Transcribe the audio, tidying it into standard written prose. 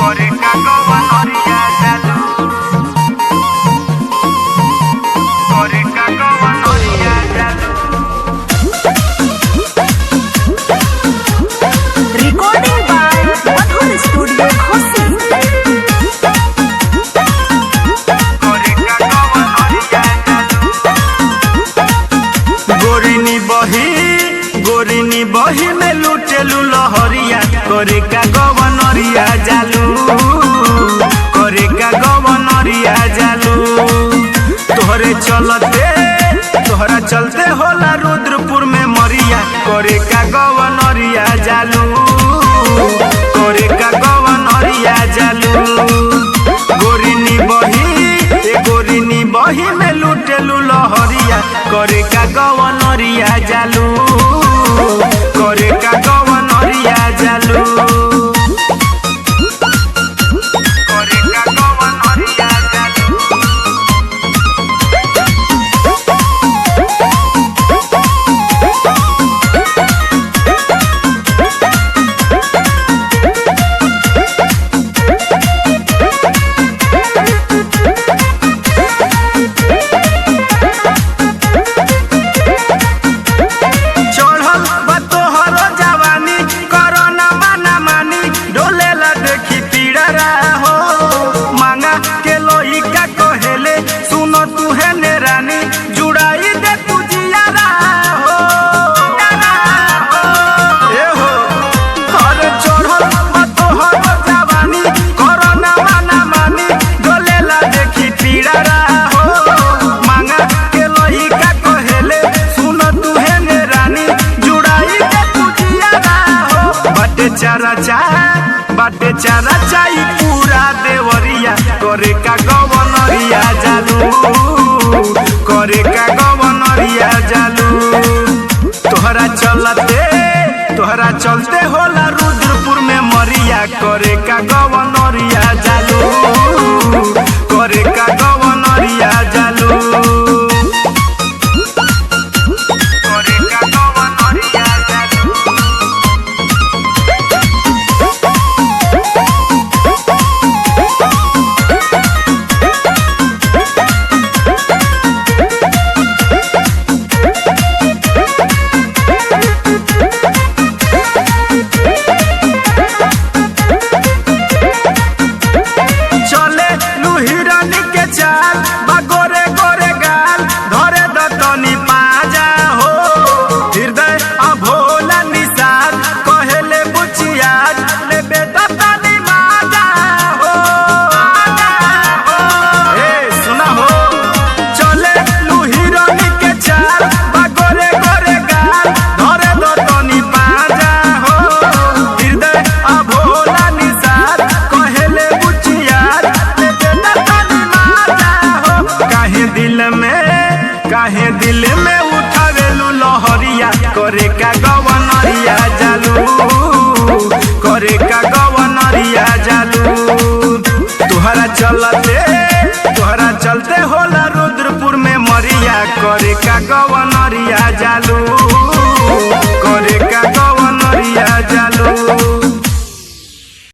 करे का गवनरिया जालू करे का गवनरिया जालू Recording by Madhur Studio Khosi। करे का गवनरिया जालू गोरिनी बही में लुटेलू लहरिया करे का गवनरिया जालू करे का गवनरिया जालू तोहरा चलते होला रुद्रपुर में मरिया करे का गवनरिया जालू करे का गवनरिया जालू गोरिनी बही में लुटेलू लहरिया करे का गवनरिया जालू करे का गवनरिया जालू करे का गवनरिया जालू चढ़ल बा तोहर जवानी करना माना मानी डोलेला देखी पीड़रा हो मांगा के लोई का कहेले सुनो तू है ने रानी जुड़ाई दे तू जियारा हो ए हो अरे चढ़ल बा तोहर जवानी करना माना मानी डोलेला देखी पीड़रा हो मांगा के लोई का कहेले सुनो तू है ने रानी जुड़ाई दे तू जियारा हो बाटे चारा चाई पूरा देवरिया करे का गवनरिया जालू करे का गवनरिया जालू तोहरा चलते होला रुद्रपुर में मरिया करे का गवनरिया जालू करे का गवनरिया जालू करे का गवनरिया जालू चले लुहिरानी के चाल बा गोरे गोरे गाल धरे दतनी पाजा हो हृदय अभोला निसार कहेले बुचियाज ले बेटा तानी माजा हो ए सुना हो चले लुहिरानी के चाल बा गोरे गोरे गाल धरे दतनी पाजा हो हृदय अभोला निसार कहेले बुचियाज ले बेटा तानी माजा हो काहे दिल में उठावेलू लहरिया करे का गवनरिया जालू करे का गवनरिया जालू तोहरा चलते होला रुद्रपुर में मरिया करे का गवनरिया जालू